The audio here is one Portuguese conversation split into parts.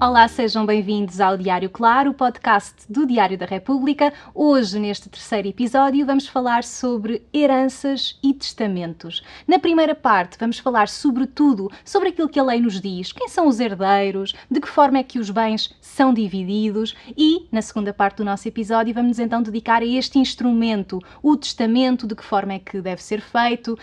Olá, sejam bem-vindos ao Diário Claro, o podcast do Diário da República. Hoje, neste terceiro episódio, vamos falar sobre heranças e testamentos. Na primeira parte, vamos falar sobretudo sobre aquilo que a lei nos diz, quem são os herdeiros, de que forma é que os bens são divididos e, na segunda parte do nosso episódio, vamos nos então dedicar a este instrumento, o testamento, de que forma é que deve ser feito,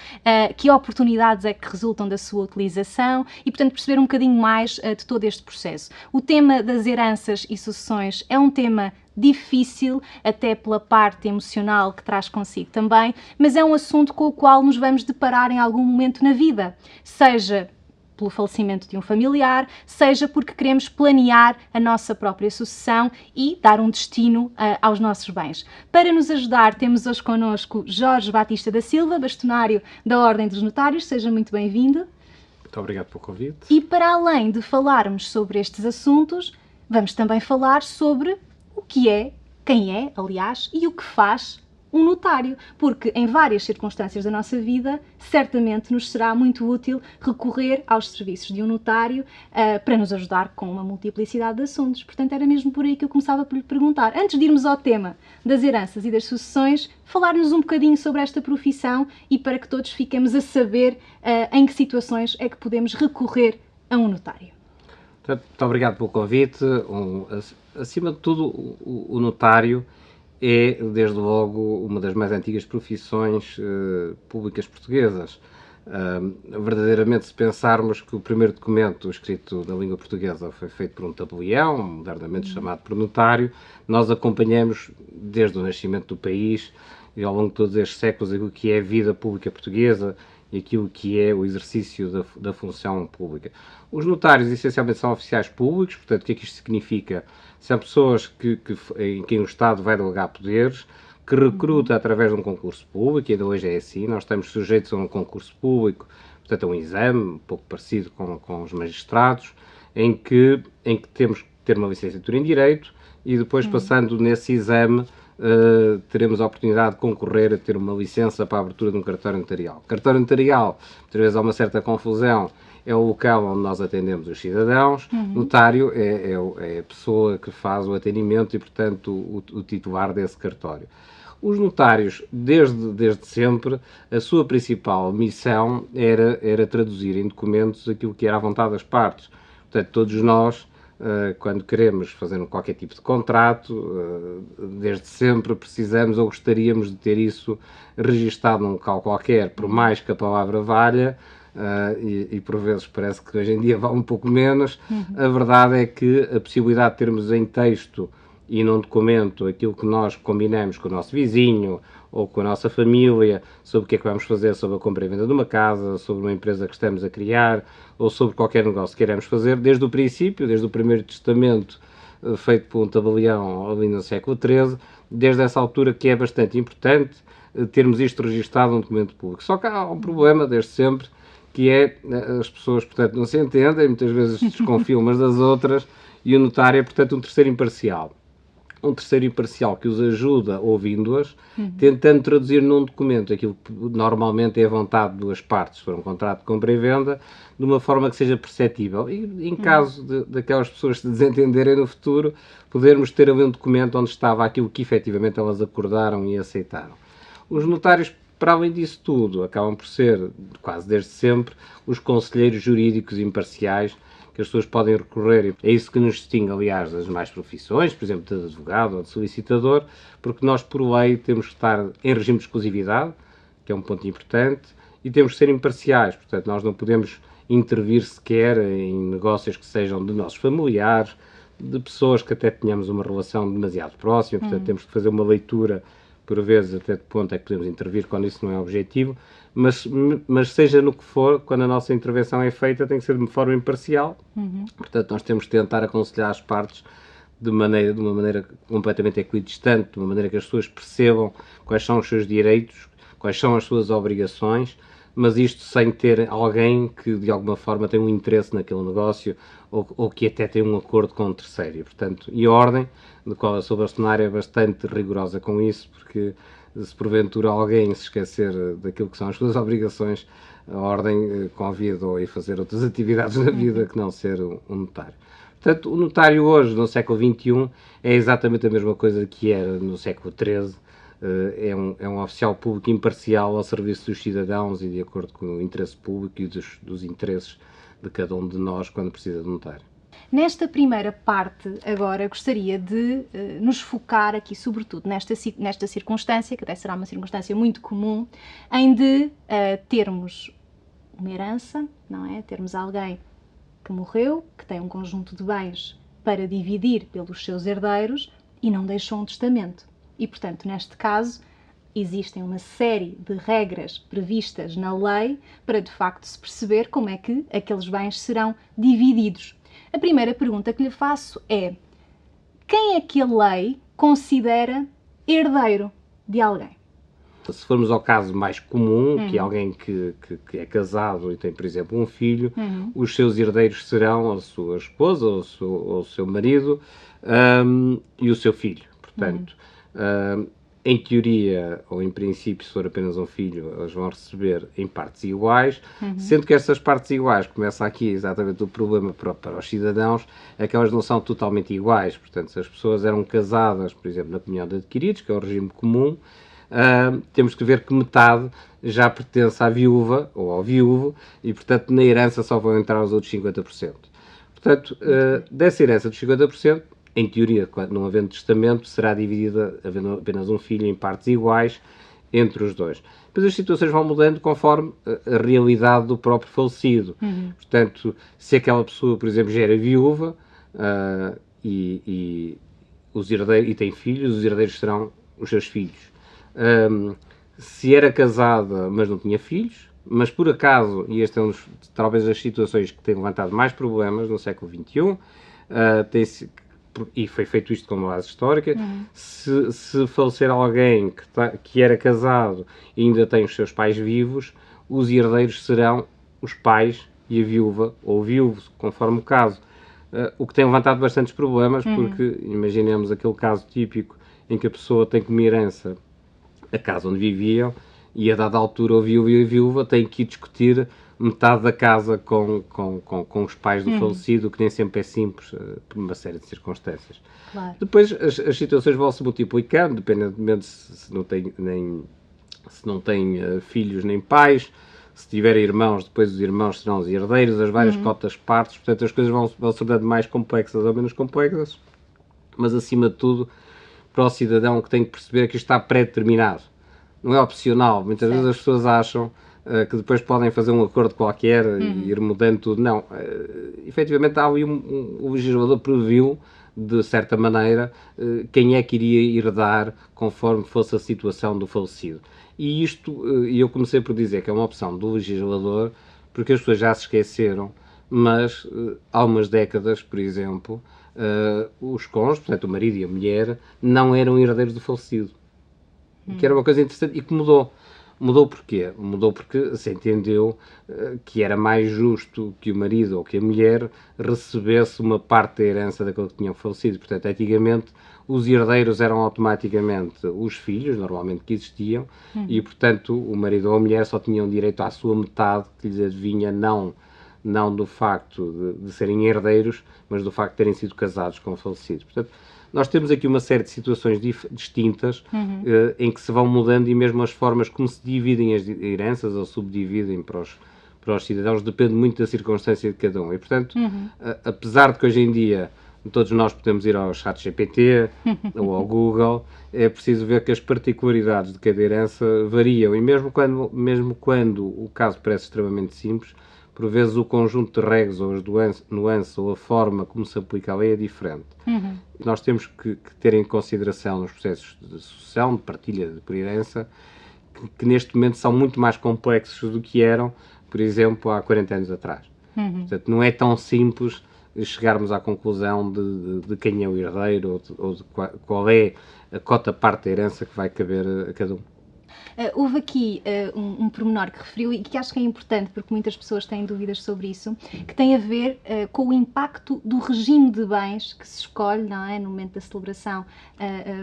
que oportunidades é que resultam da sua utilização e, portanto, perceber um bocadinho mais de todo este processo. O tema das heranças e sucessões é um tema difícil, até pela parte emocional que traz consigo também, mas é um assunto com o qual nos vamos deparar em algum momento na vida, seja pelo falecimento de um familiar, seja porque queremos planear a nossa própria sucessão e dar um destino aos nossos bens. Para nos ajudar, temos hoje connosco Jorge Batista da Silva, bastonário da Ordem dos Notários. Seja muito bem-vindo. Muito obrigado pelo convite. E para além de falarmos sobre estes assuntos, vamos também falar sobre o que é, quem é, aliás, e o que faz um notário, porque em várias circunstâncias da nossa vida, certamente nos será muito útil recorrer aos serviços de um notário para nos ajudar com uma multiplicidade de assuntos. Portanto, era mesmo por aí que eu começava por lhe perguntar. Antes de irmos ao tema das heranças e das sucessões, falar-nos um bocadinho sobre esta profissão e para que todos fiquemos a saber em que situações é que podemos recorrer a um notário. Muito obrigado pelo convite. Acima de tudo, o notário é, desde logo, uma das mais antigas profissões públicas portuguesas. Verdadeiramente, se pensarmos que o primeiro documento escrito na língua portuguesa foi feito por um tabelião, modernamente chamado por notário, nós acompanhamos desde o nascimento do país e ao longo de todos estes séculos aquilo que é a vida pública portuguesa e aquilo que é o exercício da função pública. Os notários, essencialmente, são oficiais públicos, portanto, o que é que isto significa? São pessoas em quem o Estado vai delegar poderes, que recruta através de um concurso público, e ainda hoje é assim, nós estamos sujeitos a um concurso público, portanto, a um exame, um pouco parecido com os magistrados, em que temos que ter uma licenciatura em Direito e depois, passando nesse exame, teremos a oportunidade de concorrer a ter uma licença para a abertura de um cartório notarial. Cartório notarial, muitas vezes há uma certa confusão, é o local onde nós atendemos os cidadãos. Notário é a pessoa que faz o atendimento e, portanto, o titular desse cartório. Os notários, desde sempre, a sua principal missão era traduzir em documentos aquilo que era a vontade das partes. Portanto, todos nós, quando queremos fazer qualquer tipo de contrato, desde sempre precisamos ou gostaríamos de ter isso registado num local qualquer, por mais que a palavra valha, e por vezes parece que hoje em dia vale um pouco menos. A verdade é que a possibilidade de termos em texto e num documento aquilo que nós combinamos com o nosso vizinho ou com a nossa família sobre o que é que vamos fazer sobre a compra e venda de uma casa, sobre uma empresa que estamos a criar ou sobre qualquer negócio que queremos fazer, desde o princípio, desde o primeiro testamento feito por um tabelião ali no século XIII, desde essa altura que é bastante importante termos isto registado num documento público. Só que há um problema, desde sempre, que é as pessoas, portanto, não se entendem, muitas vezes desconfiam umas das outras, e o notário é, portanto, um terceiro imparcial. Um terceiro imparcial que os ajuda, ouvindo-as, tentando traduzir num documento aquilo que normalmente é a vontade de duas partes, se for um contrato de compra e venda, de uma forma que seja perceptível. E em caso daquelas pessoas se desentenderem no futuro, podermos ter ali um documento onde estava aquilo que efetivamente elas acordaram e aceitaram. Os notários, para além disso tudo, acabam por ser, quase desde sempre, os conselheiros jurídicos imparciais que as pessoas podem recorrer. É isso que nos distingue, aliás, das demais profissões, por exemplo, de advogado ou de solicitador, porque nós, por lei, temos que estar em regime de exclusividade, que é um ponto importante, e temos que ser imparciais. Portanto, nós não podemos intervir sequer em negócios que sejam de nossos familiares, de pessoas que até tenhamos uma relação demasiado próxima, portanto, temos que fazer uma leitura por vezes até de ponto é que podemos intervir quando isso não é objetivo, mas seja no que for, quando a nossa intervenção é feita, tem que ser de uma forma imparcial. Portanto, nós temos que tentar aconselhar as partes de uma maneira completamente equidistante, de uma maneira que as pessoas percebam quais são os seus direitos, quais são as suas obrigações, mas isto sem ter alguém que de alguma forma tem um interesse naquele negócio ou que até tem um acordo com um terceiro. E, portanto, a ordem, de qual eu sou bastonário, é bastante rigorosa com isso, porque se porventura alguém se esquecer daquilo que são as suas obrigações, a ordem convida-o a fazer outras atividades na vida que não ser um notário. Portanto, o notário hoje, no século XXI, é exatamente a mesma coisa que era no século XIII. É um oficial público imparcial ao serviço dos cidadãos e de acordo com o interesse público e dos interesses de cada um de nós quando precisa de notário. Nesta primeira parte, agora, gostaria de nos focar aqui, sobretudo, nesta circunstância, que até será uma circunstância muito comum, em de termos uma herança, não é? Termos alguém que morreu, que tem um conjunto de bens para dividir pelos seus herdeiros e não deixou um testamento. E, portanto, neste caso, existem uma série de regras previstas na lei para, de facto, se perceber como é que aqueles bens serão divididos. A primeira pergunta que lhe faço é: quem é que a lei considera herdeiro de alguém? Se formos ao caso mais comum, que é alguém que é casado e tem, por exemplo, um filho, os seus herdeiros serão a sua esposa ou o seu marido e o seu filho. Portanto, em teoria, ou em princípio, se for apenas um filho, eles vão receber em partes iguais, sendo que estas partes iguais, começa aqui exatamente o problema para os cidadãos, é que elas não são totalmente iguais. Portanto, se as pessoas eram casadas, por exemplo, na comunhão de adquiridos, que é o regime comum, temos que ver que metade já pertence à viúva ou ao viúvo e, portanto, na herança só vão entrar os outros 50%. Portanto, dessa herança dos 50%, em teoria, não havendo testamento, será dividida, havendo apenas um filho, em partes iguais entre os dois. Depois as situações vão mudando conforme a realidade do próprio falecido. Portanto, se aquela pessoa, por exemplo, já era viúva e tem filhos, os herdeiros serão os seus filhos. Se era casada, mas não tinha filhos, mas por acaso, e este é talvez das situações que tem levantado mais problemas no século XXI, e foi feito isto como base histórica, se falecer alguém que era casado e ainda tem os seus pais vivos, os herdeiros serão os pais e a viúva, ou o viúvo, conforme o caso. O que tem levantado bastantes problemas, porque imaginemos aquele caso típico em que a pessoa tem como herança a casa onde viviam e a dada altura o viúvo e a viúva têm que ir discutir metade da casa com os pais do falecido, que nem sempre é simples, por uma série de circunstâncias. Claro. Depois as situações vão se multiplicando, dependendo se não tem filhos nem pais. Se tiver irmãos, depois os irmãos serão os herdeiros, as várias cotas partes, portanto as coisas vão se tornando mais complexas ou menos complexas, mas acima de tudo, para o cidadão, que tem que perceber que isto está pré-determinado. Não é opcional. Muitas vezes as pessoas acham que depois podem fazer um acordo qualquer e ir mudando tudo. Não. Efetivamente, há ali o legislador previu, de certa maneira, quem é que iria herdar conforme fosse a situação do falecido. E isto, eu comecei por dizer que é uma opção do legislador, porque as pessoas já se esqueceram, mas há umas décadas, por exemplo, os cônjuges, portanto o marido e a mulher, não eram herdeiros do falecido. Que era uma coisa interessante e que mudou. Mudou porquê? Mudou porque se entendeu que era mais justo que o marido ou que a mulher recebesse uma parte da herança daquele que tinham falecido. Portanto, antigamente, os herdeiros eram automaticamente os filhos, normalmente, que existiam, e, portanto, o marido ou a mulher só tinham direito à sua metade, que lhes adivinha, não do facto de serem herdeiros, mas do facto de terem sido casados com o falecido. Portanto, nós temos aqui uma série de situações distintas em que se vão mudando e mesmo as formas como se dividem as heranças ou subdividem para os cidadãos depende muito da circunstância de cada um. E, portanto, apesar de que hoje em dia todos nós podemos ir ao ChatGPT ou ao Google, é preciso ver que as particularidades de cada herança variam e mesmo quando o caso parece extremamente simples, por vezes o conjunto de regras ou as nuances ou a forma como se aplica a lei é diferente. Nós temos que ter em consideração nos processos de sucessão, de partilha por herança, que neste momento são muito mais complexos do que eram, por exemplo, há 40 anos atrás. Portanto, não é tão simples chegarmos à conclusão de quem é o herdeiro ou de qual é a cota parte da herança que vai caber a cada um. Houve aqui um pormenor que referiu e que acho que é importante, porque muitas pessoas têm dúvidas sobre isso, que tem a ver com o impacto do regime de bens que se escolhe, não é, no momento da celebração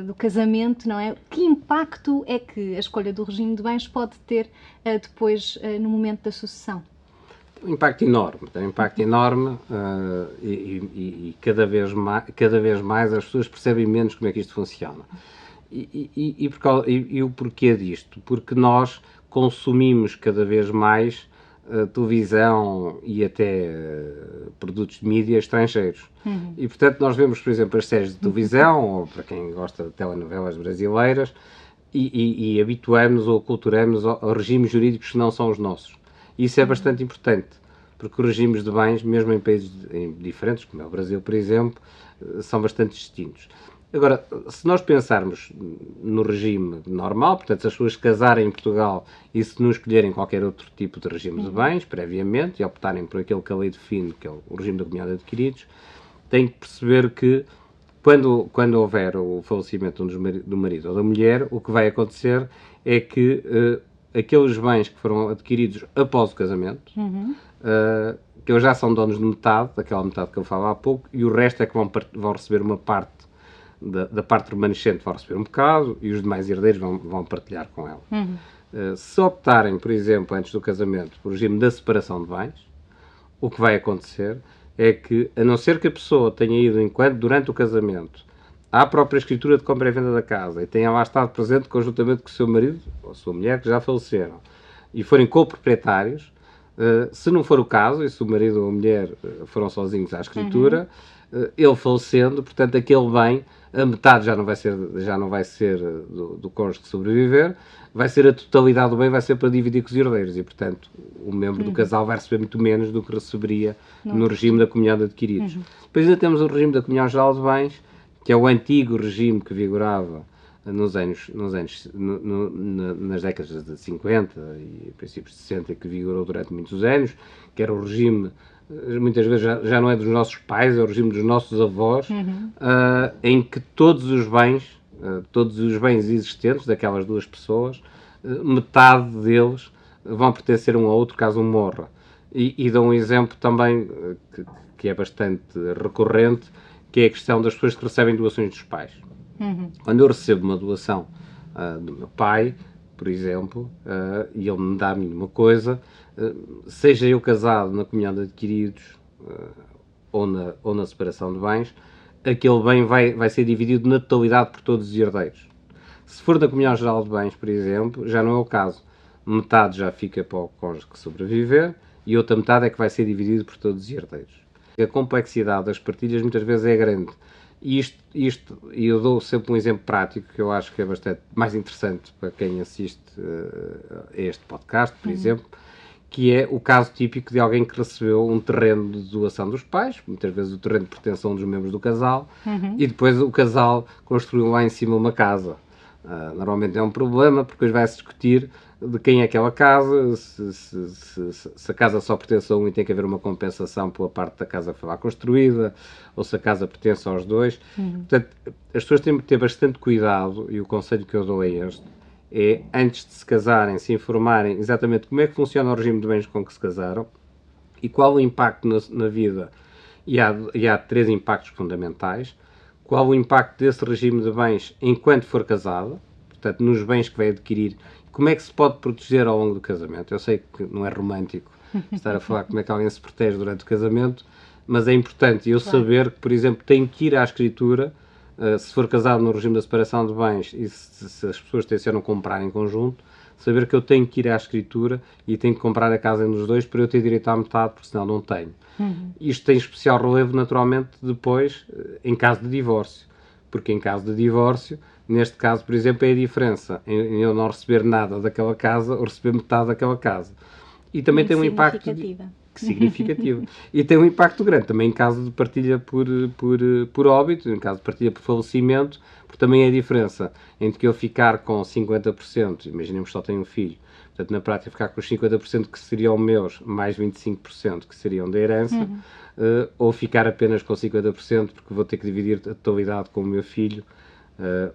do casamento, não é? Que impacto é que a escolha do regime de bens pode ter depois no momento da sucessão? Tem um impacto enorme e cada vez mais as pessoas percebem menos como é que isto funciona. E o porquê disto? Porque nós consumimos cada vez mais televisão e até produtos de mídia estrangeiros. E, portanto, nós vemos, por exemplo, as séries de televisão, ou para quem gosta de telenovelas brasileiras, e habituamos ou aculturamos a regimes jurídicos que não são os nossos. Isso é bastante importante, porque os regimes de bens, mesmo em países diferentes, como é o Brasil, por exemplo, são bastante distintos. Agora, se nós pensarmos no regime normal, portanto, se as pessoas casarem em Portugal e se não escolherem qualquer outro tipo de regime de bens, previamente, e optarem por aquele que a lei define, que é o regime da comunhão de adquiridos, têm que perceber que, quando houver o falecimento do marido ou da mulher, o que vai acontecer é que aqueles bens que foram adquiridos após o casamento, que eles já são donos de metade, daquela metade que eu falava há pouco, e o resto é que vão receber uma parte, da parte remanescente vão receber um bocado, e os demais herdeiros vão partilhar com ela. Se optarem, por exemplo, antes do casamento, por regime da separação de bens, o que vai acontecer é que, a não ser que a pessoa tenha ido, durante o casamento, à própria escritura de compra e venda da casa e tenha lá estado presente conjuntamente com o seu marido ou a sua mulher, que já faleceram, e forem coproprietários, se não for o caso, e se o marido ou a mulher foram sozinhos à escritura, ele falecendo, portanto, aquele bem, a metade já não vai ser do cônjuge que sobreviver, vai ser a totalidade do bem, vai ser para dividir com os herdeiros, e, portanto, o membro do casal vai receber muito menos do que receberia no regime da comunhão de adquiridos. Depois ainda temos o regime da comunhão geral de bens, que é o antigo regime que vigorava nas décadas de 50 e princípios de 60, que vigorou durante muitos anos, que era o regime, muitas vezes já não é dos nossos pais, é o regime dos nossos avós, em que todos os bens existentes daquelas duas pessoas, metade deles vão pertencer um ao outro caso um morra. E dou um exemplo também que é bastante recorrente, que é a questão das pessoas que recebem doações dos pais. Quando eu recebo uma doação do meu pai, por exemplo, e ele me dá a mim uma coisa, seja eu casado na comunhão de adquiridos ou na separação de bens, aquele bem vai ser dividido na totalidade por todos os herdeiros. Se for da comunhão geral de bens, por exemplo, já não é o caso. Metade já fica para o cônjuge que sobreviver e outra metade é que vai ser dividido por todos os herdeiros. A complexidade das partilhas muitas vezes é grande. E eu dou sempre um exemplo prático que eu acho que é bastante mais interessante para quem assiste a este podcast, por exemplo, que é o caso típico de alguém que recebeu um terreno de doação dos pais, muitas vezes o terreno pertence a um dos membros do casal, e depois o casal construiu lá em cima uma casa. Normalmente é um problema, porque depois vai-se discutir de quem é aquela casa, se a casa só pertence a um e tem que haver uma compensação pela parte da casa que foi lá construída, ou se a casa pertence aos dois. Portanto, as pessoas têm que ter bastante cuidado, e o conselho que eu dou é este, é, antes de se casarem, se informarem exatamente como é que funciona o regime de bens com que se casaram, e qual o impacto na vida, e há 3 impactos fundamentais. Qual o impacto desse regime de bens enquanto for casado, portanto, nos bens que vai adquirir, como é que se pode proteger ao longo do casamento. Eu sei que não é romântico estar a falar como é que alguém se protege durante o casamento, mas é importante eu saber que, por exemplo, tenho que ir à escritura, se for casado no regime da separação de bens e se as pessoas tencionam comprar em conjunto, saber que eu tenho que ir à escritura e tenho que comprar a casa nos dois para eu ter direito à metade, porque senão não tenho. Isto tem especial relevo, naturalmente, depois, em caso de divórcio. Porque em caso de divórcio, neste caso, por exemplo, é a diferença em eu não receber nada daquela casa ou receber metade daquela casa. E também tem um impacto significativo. E tem um impacto grande também em caso de partilha por óbito, em caso de partilha por falecimento, porque também é a diferença entre eu ficar com 50%, imaginemos que só tenho um filho, portanto, na prática, ficar com os 50% que seriam meus, mais 25% que seriam da herança, ou ficar apenas com 50%, porque vou ter que dividir a totalidade com o meu filho,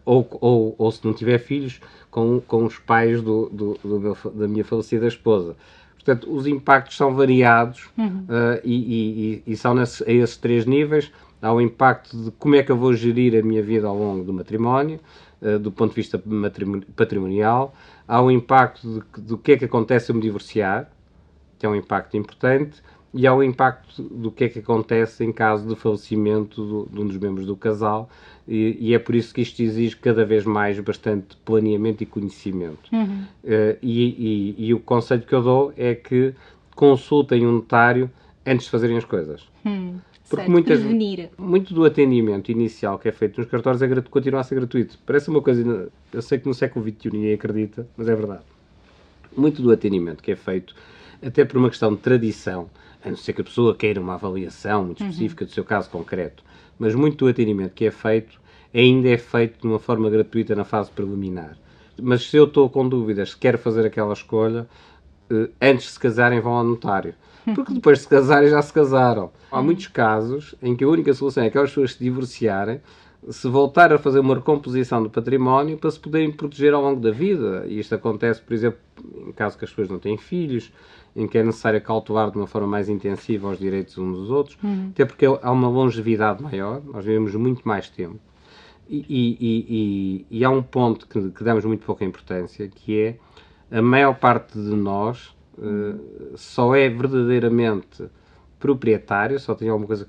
ou se não tiver filhos, com os pais da minha falecida esposa. Portanto, os impactos são variados e são a esses 3 níveis. Há o impacto de como é que eu vou gerir a minha vida ao longo do matrimónio, do ponto de vista patrimonial. Há o impacto do que é que acontece se eu me divorciar, que é um impacto importante, e há o impacto do que é que acontece em caso de falecimento de um dos membros do casal, e é por isso que isto exige cada vez mais bastante planeamento e conhecimento. E o conselho que eu dou é que consultem um notário antes de fazerem as coisas. Porque muito do atendimento inicial que é feito nos cartórios continua a ser gratuito. Parece uma coisa, eu sei que no século XXI ninguém acredita, mas é verdade. Muito do atendimento que é feito, até por uma questão de tradição, a não ser que a pessoa queira uma avaliação muito específica do seu caso concreto, mas muito do atendimento que é feito, ainda é feito de uma forma gratuita na fase preliminar. Mas se eu estou com dúvidas se quero fazer aquela escolha, antes de se casarem vão ao notário. Porque depois de se casarem já se casaram. Há muitos casos em que a única solução é aquelas pessoas se divorciarem, se voltar a fazer uma recomposição do património para se poderem proteger ao longo da vida. E isto acontece, por exemplo, em caso que as pessoas não têm filhos, em que é necessário cautelar de uma forma mais intensiva os direitos uns dos outros, até porque há uma longevidade maior, nós vivemos muito mais tempo. E há um ponto que damos muito pouca importância, que é a maior parte de nós só é verdadeiramente proprietário, só tem alguma coisa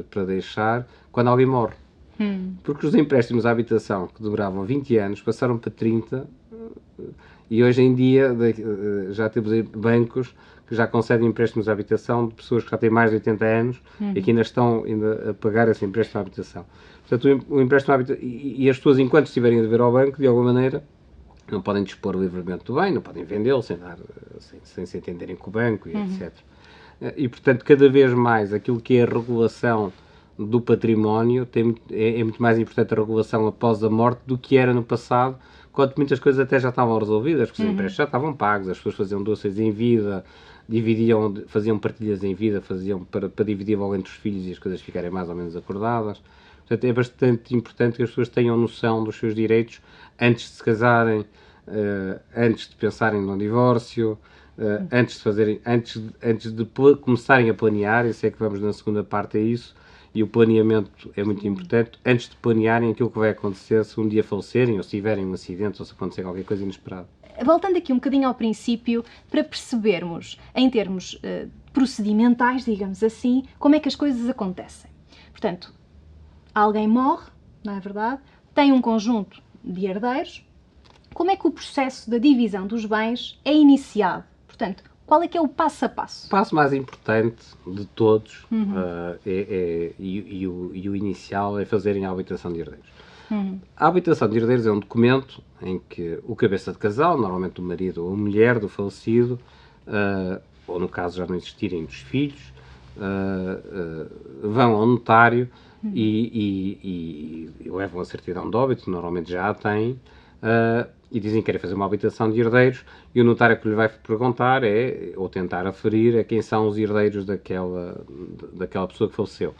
para deixar, quando alguém morre. Porque os empréstimos à habitação, que duravam 20 anos, passaram para 30, e hoje em dia já temos bancos que já concedem empréstimos à habitação de pessoas que já têm mais de 80 anos e que ainda estão a pagar esse empréstimo à habitação. Portanto, o empréstimo à habitação, e as pessoas, enquanto estiverem a dever ao banco, de alguma maneira, não podem dispor livremente do bem, não podem vendê-lo sem se entenderem com o banco, e etc. E, portanto, cada vez mais aquilo que é a regulação do património é muito mais importante a regulação após a morte do que era no passado, quando muitas coisas até já estavam resolvidas, porque os empréstimos já estavam pagos, as pessoas faziam doações em vida, faziam partilhas em vida, faziam para dividir logo entre os filhos e as coisas ficarem mais ou menos acordadas. Portanto, é bastante importante que as pessoas tenham noção dos seus direitos antes de se casarem, antes de pensarem num divórcio, antes de começarem a planear. Eu sei que vamos na segunda parte a isso, e o planeamento é muito importante, antes de planearem aquilo que vai acontecer se um dia falecerem, ou se tiverem um acidente, ou se acontecer qualquer coisa inesperada. Voltando aqui um bocadinho ao princípio, para percebermos, em termos procedimentais, digamos assim, como é que as coisas acontecem. Portanto, alguém morre, não é verdade? Tem um conjunto de herdeiros. Como é que o processo da divisão dos bens é iniciado? Portanto, qual é que é o passo a passo? O passo mais importante de todos e o inicial é fazerem a habilitação de herdeiros. A habilitação de herdeiros é um documento em que o cabeça de casal, normalmente o marido ou a mulher do falecido, ou no caso já não existirem dos filhos, vão ao notário e levam a certidão de óbito, normalmente já a têm, e dizem que querem fazer uma habilitação de herdeiros, e o notário que lhe vai perguntar ou tentar aferir a quem são os herdeiros daquela pessoa que faleceu.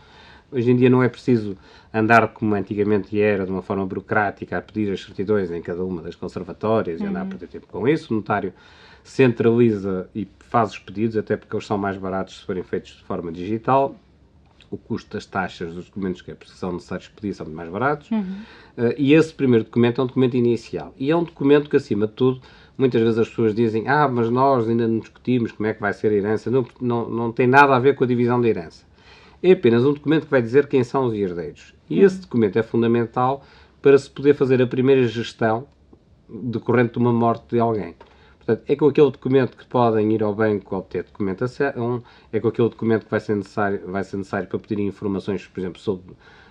Hoje em dia não é preciso andar como antigamente era, de uma forma burocrática, a pedir as certidões em cada uma das conservatórias e andar a perder tempo com isso. O notário centraliza e faz os pedidos, até porque eles são mais baratos se forem feitos de forma digital. O custo das taxas dos documentos que são necessários pedir são mais baratos. E esse primeiro documento é um documento inicial. E é um documento que, acima de tudo, muitas vezes as pessoas dizem: mas nós ainda não discutimos como é que vai ser a herança. Não tem nada a ver com a divisão da herança. É apenas um documento que vai dizer quem são os herdeiros. E esse documento é fundamental para se poder fazer a primeira gestão decorrente de uma morte de alguém. Portanto, é com aquele documento que podem ir ao banco obter documentação, é com aquele documento que vai ser necessário para pedirem informações, por exemplo,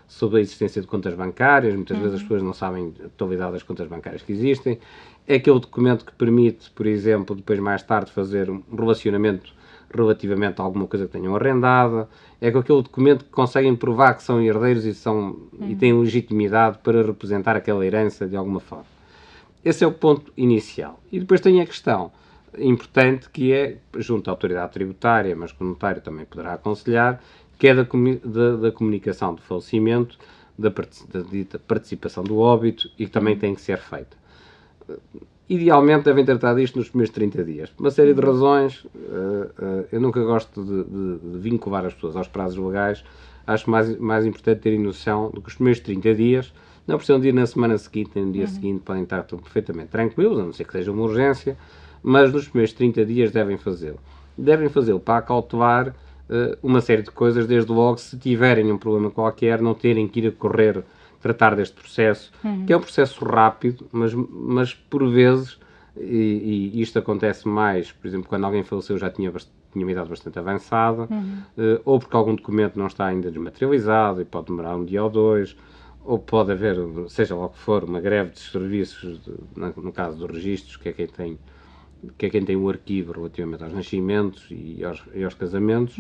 sobre a existência de contas bancárias. Muitas vezes as pessoas não sabem a totalidade das contas bancárias que existem. É aquele documento que permite, por exemplo, depois mais tarde fazer um relacionamento relativamente a alguma coisa que tenham arrendada. É com aquele documento que conseguem provar que são herdeiros e têm legitimidade para representar aquela herança de alguma forma. Esse é o ponto inicial. E depois tem a questão importante, que é, junto à autoridade tributária, mas que o notário também poderá aconselhar, que é da comunicação de falecimento da dita participação do óbito e que também tem que ser feita. Idealmente devem tratar disto nos primeiros 30 dias. Por uma série de razões, eu nunca gosto de vincular as pessoas aos prazos legais. Acho mais importante terem noção de que os primeiros 30 dias não precisam de ir na semana seguinte, nem no dia seguinte, podem estar perfeitamente tranquilos, a não ser que seja uma urgência, mas nos primeiros 30 dias devem fazê-lo. Devem fazê-lo para acautelar uma série de coisas, desde logo, se tiverem um problema qualquer, não terem que ir a correr tratar deste processo, que é um processo rápido, mas por vezes, e isto acontece mais, por exemplo, quando alguém faleceu já tinha uma idade bastante avançada, ou porque algum documento não está ainda desmaterializado e pode demorar um dia ou dois, ou pode haver, seja lá o que for, uma greve de serviços, no caso dos registros, que é quem tem o arquivo relativamente aos nascimentos e aos casamentos.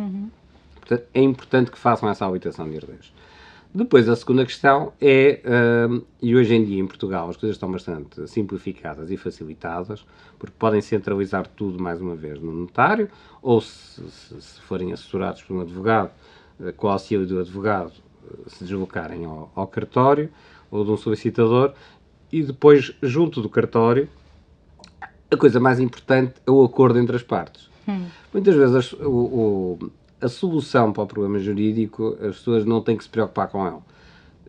Portanto, é importante que façam essa habilitação de herdeiros. Depois, a segunda questão é, e hoje em dia em Portugal as coisas estão bastante simplificadas e facilitadas, porque podem centralizar tudo mais uma vez no notário, ou se forem assessorados por um advogado, com o auxílio do advogado, se deslocarem ao cartório ou de um solicitador, e depois, junto do cartório, a coisa mais importante é o acordo entre as partes. Muitas vezes a solução para o problema jurídico, as pessoas não têm que se preocupar com ele.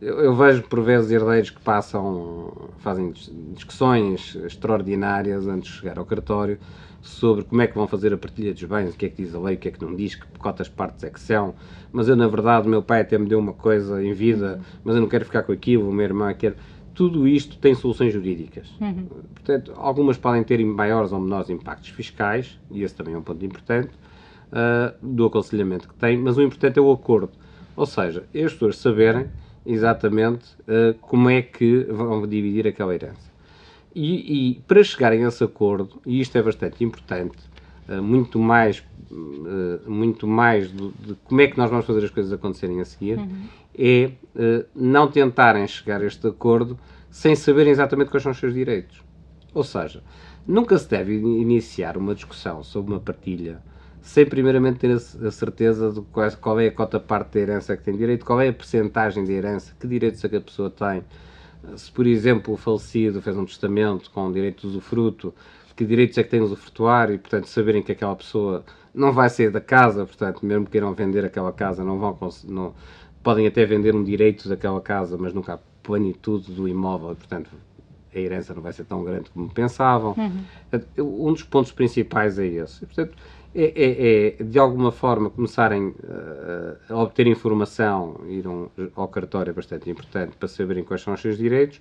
Eu vejo, por vezes, herdeiros que fazem discussões extraordinárias antes de chegar ao cartório sobre como é que vão fazer a partilha dos bens, o que é que diz a lei, o que é que não diz, que quantas partes é que são, mas eu, na verdade, o meu pai até me deu uma coisa em vida, mas eu não quero ficar com aquilo, o meu irmão quer... Tudo isto tem soluções jurídicas. Portanto, algumas podem ter maiores ou menores impactos fiscais, e esse também é um ponto importante, do aconselhamento que tem, mas o importante é o acordo. Ou seja, é as pessoas saberem exatamente como é que vão dividir aquela herança. E para chegarem a esse acordo, e isto é bastante importante, muito mais de como é que nós vamos fazer as coisas acontecerem a seguir, é não tentarem chegar a este acordo sem saberem exatamente quais são os seus direitos. Ou seja, nunca se deve iniciar uma discussão sobre uma partilha sem primeiramente ter a certeza de qual é a cota-parte da herança que tem direito, qual é a percentagem de herança, que direitos é que a pessoa tem. Se, por exemplo, o falecido fez um testamento com direito de usufruto, que direitos é que tem o usufrutuário, e, portanto, saberem que aquela pessoa não vai sair da casa, portanto, mesmo que queiram vender aquela casa, podem até vender um direito daquela casa, mas nunca a plenitude do imóvel, portanto, a herança não vai ser tão grande como pensavam. Um dos pontos principais é esse. E, portanto, de alguma forma começarem a obter informação, ir ao cartório é bastante importante para saberem quais são os seus direitos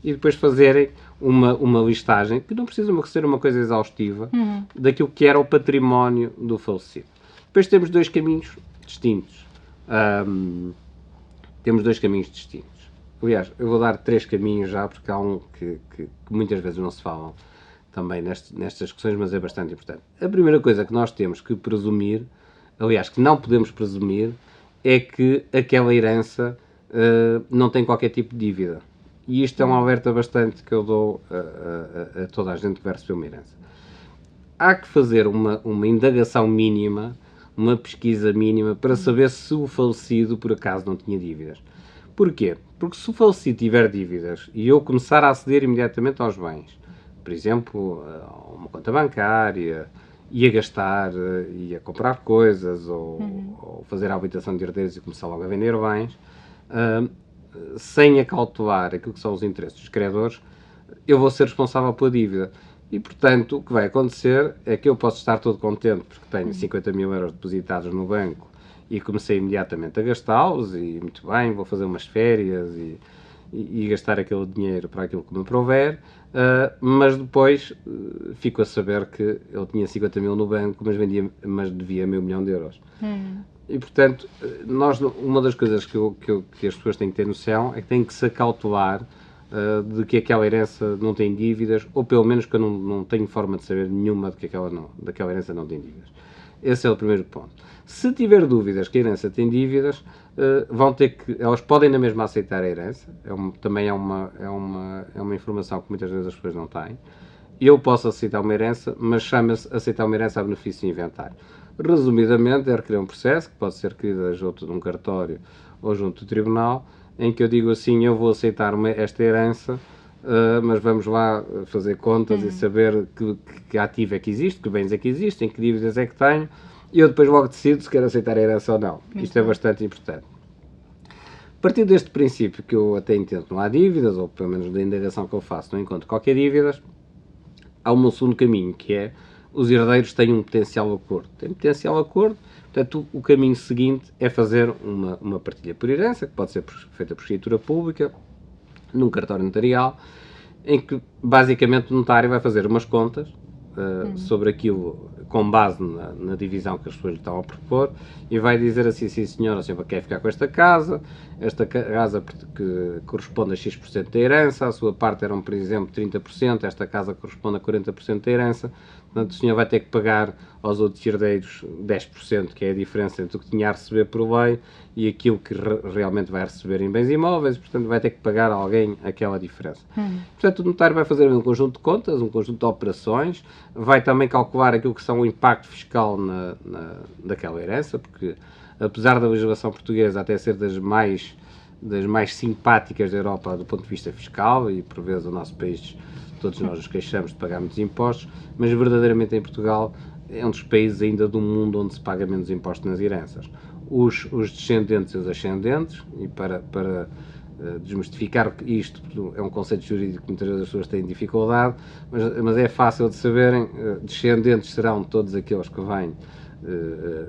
e depois fazerem uma listagem, que não precisa ser uma coisa exaustiva, daquilo que era o património do falecido. Depois temos dois caminhos distintos. Aliás, eu vou dar 3 caminhos já, porque há um que muitas vezes não se falam também nestas discussões, mas é bastante importante. A primeira coisa que nós temos que presumir, aliás, que não podemos presumir, é que aquela herança não tem qualquer tipo de dívida. E isto é um alerta bastante que eu dou a toda a gente que vai receber uma herança. Há que fazer uma indagação mínima, uma pesquisa mínima, para saber se o falecido, por acaso, não tinha dívidas. Porquê? Porque se o falecido tiver dívidas e eu começar a aceder imediatamente aos bens, por exemplo, a uma conta bancária, e a gastar, e a comprar coisas, ou fazer a habilitação de herdeiros e começar logo a vender bens, sem acautelar aquilo que são os interesses dos credores, eu vou ser responsável pela dívida. E, portanto, o que vai acontecer é que eu posso estar todo contente porque tenho 50 mil euros depositados no banco e comecei imediatamente a gastá-los, e muito bem, vou fazer umas férias e gastar aquele dinheiro para aquilo que me prover, mas depois fico a saber que ele tinha 50 mil no banco, mas devia meio milhão de euros. E, portanto, uma das coisas que as pessoas têm que ter noção é que têm que se acautelar de que aquela herança não tem dívidas, ou pelo menos que eu não tenho forma de saber nenhuma de que daquela herança não tem dívidas. Esse é o primeiro ponto. Se tiver dúvidas que a herança tem dívidas, elas podem na mesma aceitar a herança, também é uma informação que muitas vezes as pessoas não têm. Eu posso aceitar uma herança, mas chama-se aceitar uma herança a benefício e inventário. Resumidamente, é requerer um processo, que pode ser requerido junto de um cartório ou junto do tribunal, em que eu digo assim, eu vou aceitar esta herança, mas vamos lá fazer contas e saber que ativo é que existe, que bens é que existem, que dívidas é que tenho, e eu depois logo decido se quero aceitar a herança ou não. Isto é bastante importante. A partir deste princípio, que eu até entendo que não há dívidas, ou pelo menos da indagação que eu faço, não encontro qualquer dívidas, há um segundo caminho, que é os herdeiros têm um potencial acordo. Têm potencial acordo, portanto, o caminho seguinte é fazer uma partilha por herança, que pode ser feita por escritura pública, num cartório notarial, em que basicamente o notário vai fazer umas contas sobre aquilo, com base na divisão que as pessoas lhe estão a propor, e vai dizer assim, sim senhora, a senhora quer ficar com esta casa que corresponde a X% da herança, a sua parte eram, por exemplo, 30%, esta casa corresponde a 40% da herança, portanto o senhor vai ter que pagar aos outros herdeiros 10%, que é a diferença entre o que tinha a receber por lei e aquilo que realmente vai receber em bens imóveis, portanto vai ter que pagar a alguém aquela diferença. Portanto, o notário vai fazer um conjunto de contas, um conjunto de operações, vai também calcular aquilo que são o impacto fiscal daquela herança, porque apesar da legislação portuguesa até ser das mais simpáticas da Europa do ponto de vista fiscal, e por vezes o nosso país, todos nós nos queixamos de pagar muitos impostos, mas verdadeiramente em Portugal é um dos países ainda do mundo onde se paga menos impostos nas heranças. Os descendentes e os ascendentes, e para desmistificar isto, é um conceito jurídico que muitas vezes as pessoas têm dificuldade, mas é fácil de saberem, descendentes serão todos aqueles que vêm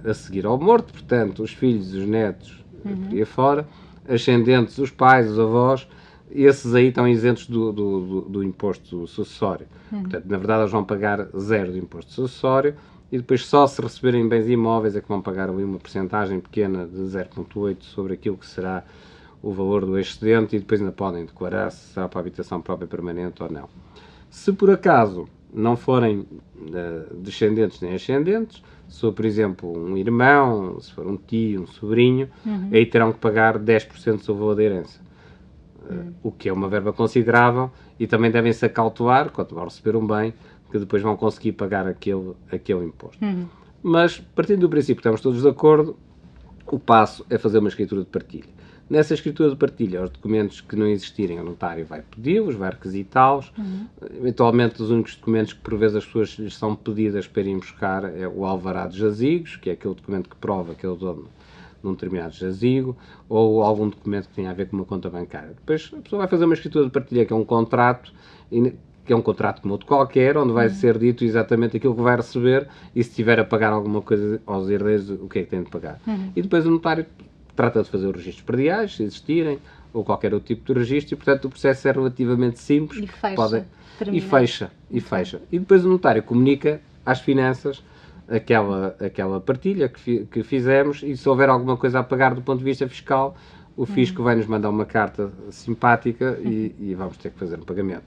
a seguir ao morto, portanto, os filhos, os netos, por aí fora, ascendentes, os pais, os avós, esses aí estão isentos do imposto sucessório. Portanto, na verdade, eles vão pagar 0 de imposto sucessório, e depois só se receberem bens imóveis é que vão pagar ali uma percentagem pequena de 0,8 sobre aquilo que será o valor do excedente, e depois ainda podem declarar se será para a habitação própria permanente ou não. Se por acaso não forem descendentes nem ascendentes, se for, por exemplo, um irmão, se for um tio, um sobrinho, aí terão que pagar 10% sobre o valor da herança. O que é uma verba considerável, e também devem-se acautelar, quando vão receber um bem, que depois vão conseguir pagar aquele imposto. Mas, partindo do princípio que estamos todos de acordo, o passo é fazer uma escritura de partilha. Nessa escritura de partilha, os documentos que não existirem, o notário vai pedi-los, vai requisitá-los. Eventualmente, os únicos documentos que por vezes as pessoas lhes são pedidas para irem buscar é o alvará de jazigos, que é aquele documento que prova que é o dono de um determinado jazigo, ou algum documento que tenha a ver com uma conta bancária. Depois a pessoa vai fazer uma escritura de partilha, que é um contrato, que é um contrato como outro qualquer, onde vai ser dito exatamente aquilo que vai receber, e se tiver a pagar alguma coisa aos herdeiros, o que é que tem de pagar. E depois o notário trata de fazer os registros prediais, se existirem, ou qualquer outro tipo de registro, e portanto o processo é relativamente simples. E fecha. E depois o notário comunica às finanças aquela partilha que fizemos, e se houver alguma coisa a pagar do ponto de vista fiscal, o fisco vai-nos mandar uma carta simpática e vamos ter que fazer um pagamento.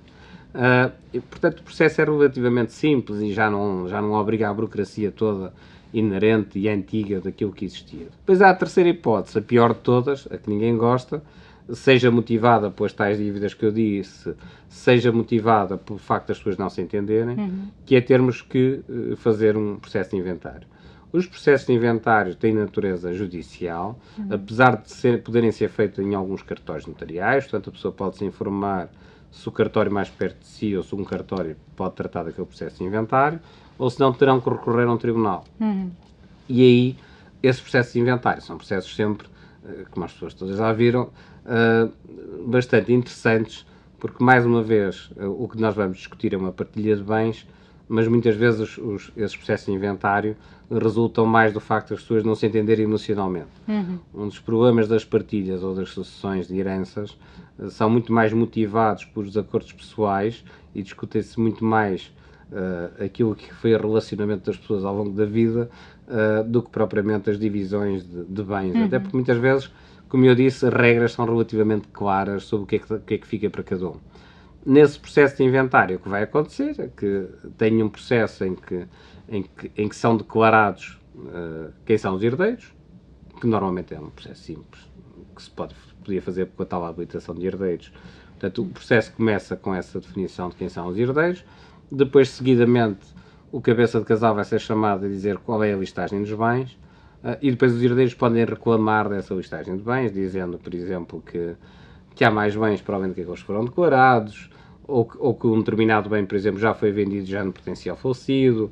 E, portanto, o processo é relativamente simples e já não obriga a burocracia toda inerente e antiga daquilo que existia. Depois há a terceira hipótese, a pior de todas, a que ninguém gosta, seja motivada pelas tais dívidas que eu disse, seja motivada pelo facto das pessoas não se entenderem, que é termos que fazer um processo de inventário. Os processos de inventário têm natureza judicial, apesar de poderem ser feitos em alguns cartórios notariais, portanto a pessoa pode se informar se o cartório mais perto de si ou se um cartório pode tratar daquele processo de inventário, ou se não terão que recorrer a um tribunal. E aí, esses processos de inventário são processos sempre, como as pessoas todas já viram, bastante interessantes, porque, mais uma vez, o que nós vamos discutir é uma partilha de bens, mas muitas vezes esses processos de inventário resultam mais do facto das pessoas não se entenderem emocionalmente. Um dos problemas das partilhas ou das sucessões de heranças são muito mais motivados por desacordos pessoais, e discutem-se muito mais aquilo que foi o relacionamento das pessoas ao longo da vida do que propriamente as divisões de bens. Até porque muitas vezes, como eu disse, as regras são relativamente claras sobre o que é que fica para cada um. Nesse processo de inventário, o que vai acontecer é que tem um processo em que são declarados quem são os herdeiros, que normalmente é um processo simples, que se podia fazer com a tal habilitação de herdeiros. Portanto, o processo começa com essa definição de quem são os herdeiros. Depois, seguidamente, o cabeça de casal vai ser chamado a dizer qual é a listagem dos bens. E depois os herdeiros podem reclamar dessa listagem de bens, dizendo, por exemplo, que há mais bens para além do que eles foram declarados, ou que um determinado bem, por exemplo, já foi vendido e já não pertencia ao falecido,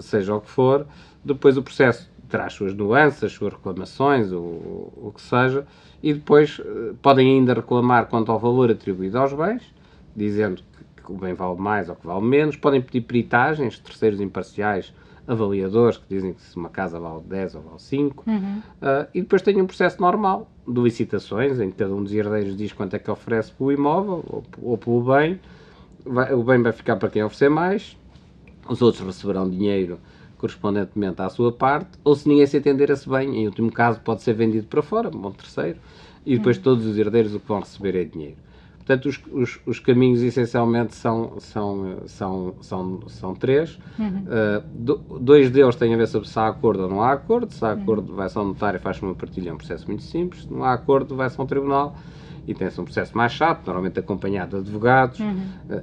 seja o que for. Depois o processo traz suas nuances, suas reclamações, o que seja, e depois podem ainda reclamar quanto ao valor atribuído aos bens, dizendo que o bem vale mais ou que vale menos. Podem pedir peritagens, terceiros imparciais, avaliadores, que dizem que se uma casa vale 10 ou vale 5. E depois tem um processo normal de licitações, em que cada um dos herdeiros diz quanto é que oferece pelo imóvel ou pelo bem. O bem vai ficar para quem oferecer mais, os outros receberão dinheiro correspondentemente à sua parte, ou se ninguém se atender a esse bem, em último caso pode ser vendido para fora, um terceiro, e depois todos os herdeiros o que vão receber é dinheiro. Portanto, os caminhos essencialmente são três. Dois deles têm a ver sobre se há acordo ou não há acordo. Se há acordo, vai-se ao notário e faz-se uma partilha, é um processo muito simples. Se não há acordo, vai-se a um tribunal e tem-se um processo mais chato, normalmente acompanhado de advogados,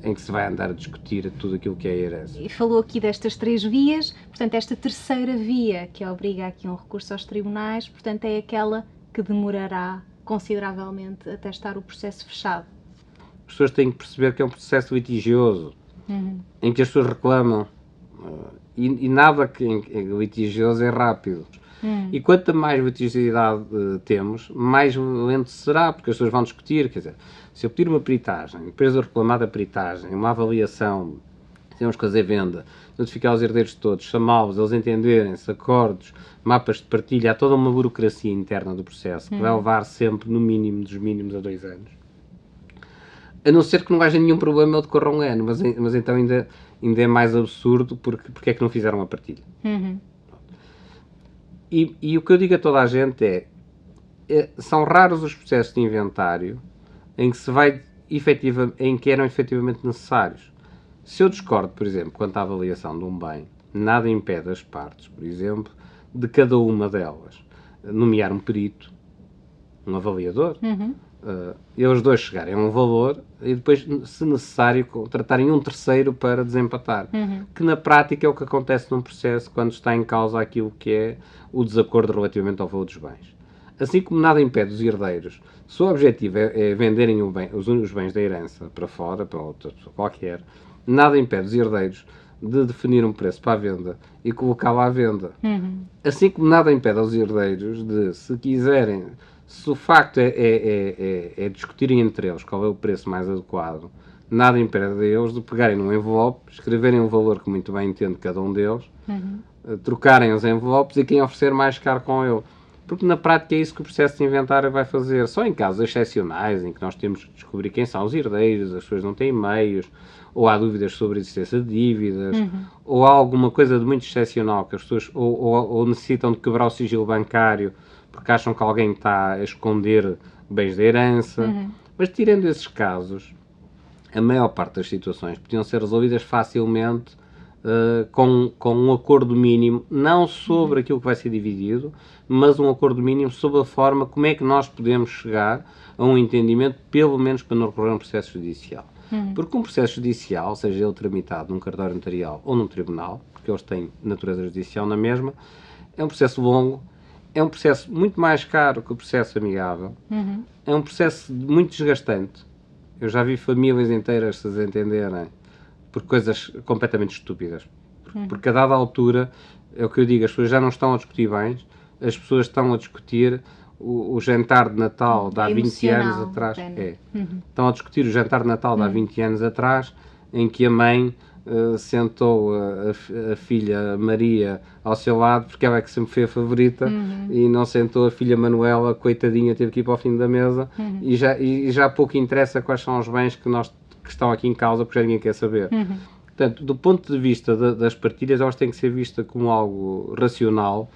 em que se vai andar a discutir tudo aquilo que é a herança. E falou aqui destas 3 vias, portanto, esta terceira via, que obriga aqui um recurso aos tribunais, portanto, é aquela que demorará consideravelmente até estar o processo fechado. As pessoas têm que perceber que é um processo litigioso, em que as pessoas reclamam, e nada que é litigioso é rápido. E quanto mais litigiosidade temos, mais lento será, porque as pessoas vão discutir. Quer dizer, se eu pedir uma peritagem, depois eu reclamar da peritagem, uma avaliação, temos que fazer venda, notificar os herdeiros todos, chamá-los, eles entenderem-se, acordos, mapas de partilha, há toda uma burocracia interna do processo, que vai levar sempre, no mínimo dos mínimos, a 2 anos. A não ser que não haja nenhum problema, ele decorra um ano, mas então ainda é mais absurdo, porque é que não fizeram a partilha. E o que eu digo a toda a gente são raros os processos de inventário em que eram efetivamente necessários. Se eu discordo, por exemplo, quanto à avaliação de um bem, nada impede as partes, por exemplo, de cada uma delas nomear um perito, um avaliador, eles dois chegarem a um valor e depois, se necessário, contratarem um terceiro para desempatar. Que na prática é o que acontece num processo quando está em causa aquilo que é o desacordo relativamente ao valor dos bens. Assim como nada impede os herdeiros, se o objetivo é venderem os bens da herança para fora, para outra pessoa qualquer, nada impede os herdeiros de definir um preço para a venda e colocá-lo à venda. Assim como nada impede aos herdeiros de, se quiserem, se o facto é discutirem entre eles qual é o preço mais adequado, nada impede eles de pegarem num envelope, escreverem um valor que muito bem entende cada um deles, trocarem os envelopes e quem oferecer mais caro com ele. Porque na prática é isso que o processo de inventário vai fazer. Só em casos excepcionais, em que nós temos que descobrir quem são os herdeiros, as pessoas não têm meios, ou há dúvidas sobre a existência de dívidas, ou há alguma coisa de muito excepcional que as pessoas ou necessitam de quebrar o sigilo bancário porque acham que alguém está a esconder bens da herança. Mas tirando esses casos, a maior parte das situações podiam ser resolvidas facilmente com um acordo mínimo, não sobre aquilo que vai ser dividido, mas um acordo mínimo sobre a forma como é que nós podemos chegar a um entendimento, pelo menos para não recorrer a um processo judicial. Porque um processo judicial, seja ele tramitado num cartório notarial ou num tribunal, porque eles têm natureza judicial na mesma, é um processo longo, é um processo muito mais caro que o processo amigável, é um processo muito desgastante. Eu já vi famílias inteiras se desentenderem por coisas completamente estúpidas. Porque a dada altura, é o que eu digo, as pessoas já não estão a discutir bens, as pessoas estão a discutir o jantar de Natal de há 20 anos atrás. Estão a discutir o jantar de Natal de há 20 anos atrás, em que a mãe sentou a filha Maria ao seu lado, porque ela é que sempre foi a favorita, e não sentou a filha Manuela, coitadinha, teve que ir para o fim da mesa, e já pouco interessa quais são os bens que estão aqui em causa, porque já ninguém quer saber. Portanto, do ponto de vista das partilhas, elas têm que ser vistas como algo racional,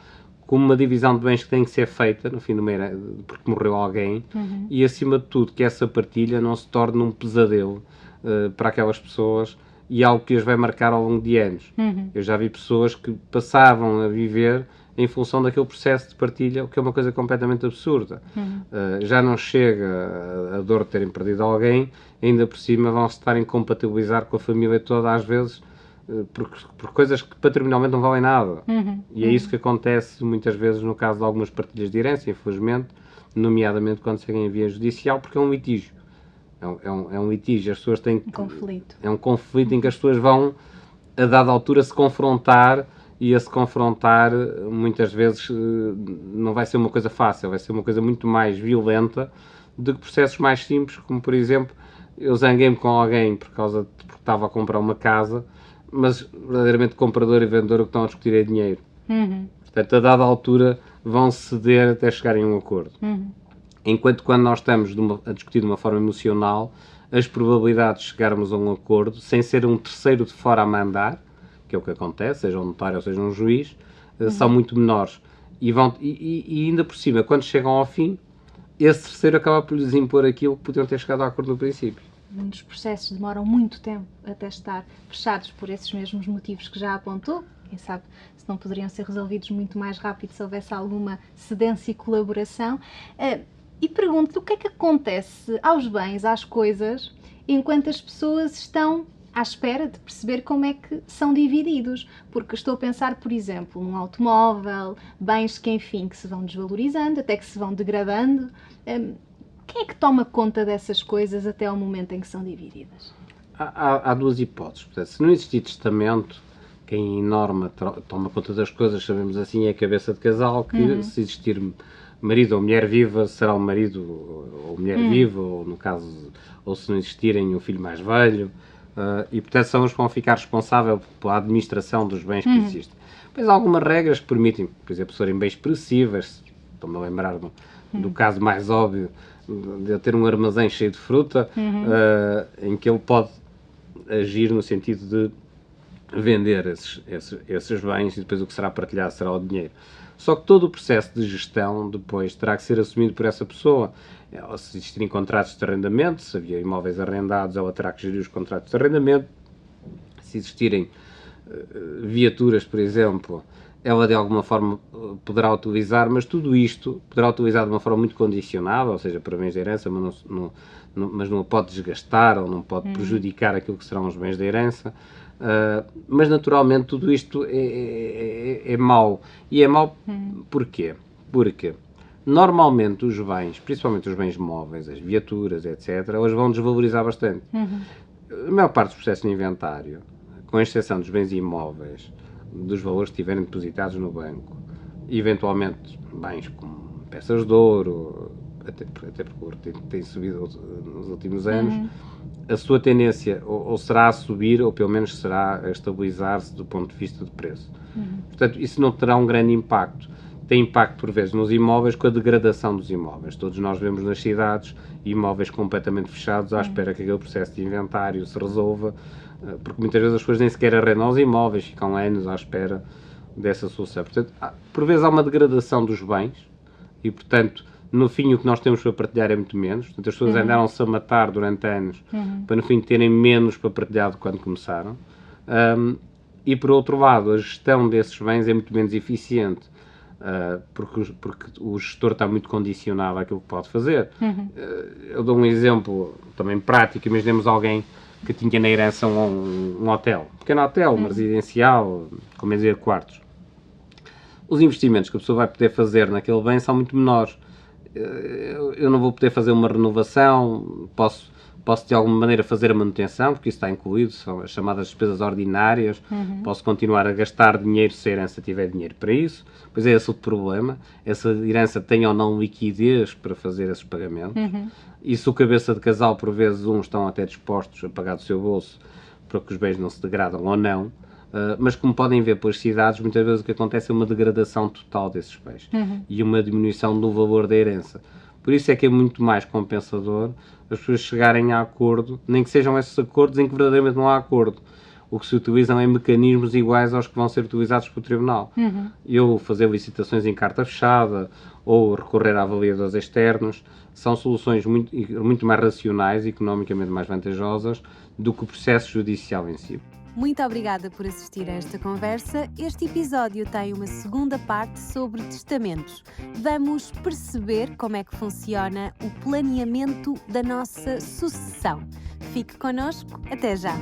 como uma divisão de bens que tem que ser feita, no fim do mês, porque morreu alguém, e acima de tudo que essa partilha não se torne um pesadelo para aquelas pessoas e algo que as vai marcar ao longo de anos. Eu já vi pessoas que passavam a viver em função daquele processo de partilha, o que é uma coisa completamente absurda. Já não chega a dor de terem perdido alguém, ainda por cima vão-se estar a incompatibilizar com a família toda, às vezes, por coisas que patrimonialmente não valem nada. E é Uhum. isso que acontece muitas vezes no caso de algumas partilhas de herança, infelizmente, nomeadamente quando seguem em via judicial, porque é um litígio. É um litígio, as pessoas têm que... Conflito. É um conflito em que as pessoas vão, a dada altura, se confrontar, e a se confrontar, muitas vezes, não vai ser uma coisa fácil, vai ser uma coisa muito mais violenta do que processos mais simples, como, por exemplo, eu zanguei-me com alguém porque estava a comprar uma casa, mas, verdadeiramente, comprador e vendedor o que estão a discutir é dinheiro. Portanto, a dada altura, vão ceder até chegarem a um acordo. Enquanto quando nós estamos a discutir de uma forma emocional, as probabilidades de chegarmos a um acordo, sem ser um terceiro de fora a mandar, que é o que acontece, seja um notário ou seja um juiz, são muito menores. E ainda por cima, quando chegam ao fim, esse terceiro acaba por lhes impor aquilo que podiam ter chegado a acordo no princípio. Muitos processos demoram muito tempo até estar fechados por esses mesmos motivos que já apontou. Quem sabe se não poderiam ser resolvidos muito mais rápido se houvesse alguma cedência e colaboração. E pergunto-lhe o que é que acontece aos bens, às coisas, enquanto as pessoas estão à espera de perceber como é que são divididos. Porque estou a pensar, por exemplo, num automóvel, bens que, enfim, que se vão desvalorizando, até que se vão degradando. Quem é que toma conta dessas coisas até ao momento em que são divididas? Há duas hipóteses. Portanto, se não existir testamento, quem em norma toma conta das coisas, sabemos assim, é a cabeça de casal, que se existir marido ou mulher viva, será o marido ou mulher viva, ou no caso, ou se não existirem, o filho mais velho, e portanto são os que vão ficar responsáveis pela administração dos bens que existem. Depois há algumas regras que permitem, por exemplo, se forem bens perecíveis, estou-me a lembrar do caso mais óbvio, de ter um armazém cheio de fruta, em que ele pode agir no sentido de vender esses bens, e depois o que será partilhado será o dinheiro. Só que todo o processo de gestão depois terá que ser assumido por essa pessoa. Se existirem contratos de arrendamento, se havia imóveis arrendados, ela terá que gerir os contratos de arrendamento. Se existirem viaturas, por exemplo, ela de alguma forma poderá utilizar, mas tudo isto poderá utilizar de uma forma muito condicionada, ou seja, para bens de herança, mas não a pode desgastar ou não pode prejudicar aquilo que serão os bens de herança. Mas naturalmente tudo isto é mau. E é mau porquê? Porque normalmente os bens, principalmente os bens móveis, as viaturas, etc., elas vão desvalorizar bastante. A maior parte dos processos de inventário, com exceção dos bens imóveis, dos valores que estiverem depositados no banco, e eventualmente bens como peças de ouro, até porque o ouro tem subido nos últimos anos, a sua tendência ou será a subir, ou pelo menos será a estabilizar-se do ponto de vista de preço. Portanto, isso não terá um grande impacto. Tem impacto, por vezes, nos imóveis, com a degradação dos imóveis. Todos nós vemos nas cidades imóveis completamente fechados à espera que aquele processo de inventário se resolva, porque muitas vezes as pessoas nem sequer arrendam os imóveis, ficam anos à espera dessa solução. Portanto, por vezes há uma degradação dos bens e, portanto, no fim o que nós temos para partilhar é muito menos. Portanto, as pessoas andaram-se a matar durante anos para, no fim, terem menos para partilhar do que quando começaram. E, por outro lado, a gestão desses bens é muito menos eficiente, porque o gestor está muito condicionado àquilo que pode fazer. Eu dou um exemplo também prático. Imaginemos alguém que tinha na herança um hotel, um pequeno hotel, uma residencial, com menos de quartos. Os investimentos que a pessoa vai poder fazer naquele bem são muito menores. Eu não vou poder fazer uma renovação, posso de alguma maneira fazer a manutenção, porque isso está incluído, são as chamadas despesas ordinárias, posso continuar a gastar dinheiro se a herança tiver dinheiro para isso, pois é esse o problema, essa herança tem ou não liquidez para fazer esses pagamentos, e se o cabeça de casal, por vezes, uns estão até dispostos a pagar do seu bolso para que os bens não se degradam ou não, mas como podem ver pelas cidades, muitas vezes o que acontece é uma degradação total desses bens e uma diminuição do valor da herança. Por isso é que é muito mais compensador as pessoas chegarem a acordo, nem que sejam esses acordos em que verdadeiramente não há acordo. O que se utilizam é mecanismos iguais aos que vão ser utilizados pelo Tribunal. Eu fazer licitações em carta fechada ou recorrer a avaliadores externos são soluções muito mais racionais e economicamente mais vantajosas do que o processo judicial em si. Muito obrigada por assistir a esta conversa. Este episódio tem uma segunda parte sobre testamentos. Vamos perceber como é que funciona o planeamento da nossa sucessão. Fique connosco, até já!